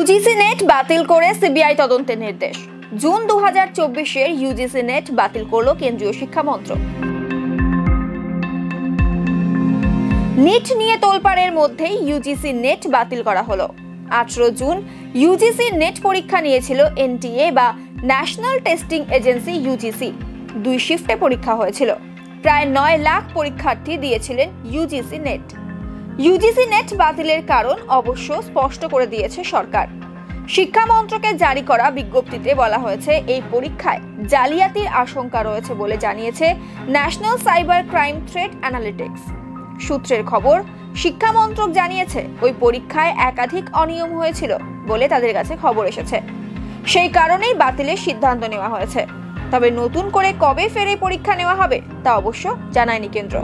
UGC net বাতিল করে CBI তদন্তের নির্দেশ। জুন 2024-এর ইউজিসি নেট বাতিল করলো কেন্দ্রীয় শিক্ষা মন্ত্রক। নিট নিয়ে তোলপাড়ের মধ্যেই ইউজিসি নেট বাতিল করা হলো। 18 জুন ইউজিসি নেট পরীক্ষা নিয়েছিল এনটিএ বা ন্যাশনাল টেস্টিং এজেন্সি ইউজিসি। 2 শিফটে পরীক্ষা হয়েছিল। প্রায় 9 লাখ পরীক্ষার্থী দিয়েছিলেন ইউজিসি নেট। ইউজিসি নেট বাতিলের কারণ অবশ্য স্পষ্ট করে দিয়েছে সরকার। শিক্ষা মন্ত্রকের জারি করা বিজ্ঞপ্তিতে বলা হয়েছে, এই পরীক্ষায় জালিয়াতির আশঙ্কা রয়েছে বলে জানিয়েছে national cyber crime threat analytics. সূত্রের খবর, শিক্ষা মন্ত্রক জানিয়েছে ওই পরীক্ষায় একাধিক অনিয়ম হয়েছিল বলে তাদের কাছে খবর এসেছে। সেই কারণেই বাতিলের সিদ্ধান্ত নেওয়া হয়েছে। তবে নতুন করে কবে ফের এই পরীক্ষা নেওয়া হবে তা অবশ্য জানায়নি কেন্দ্র।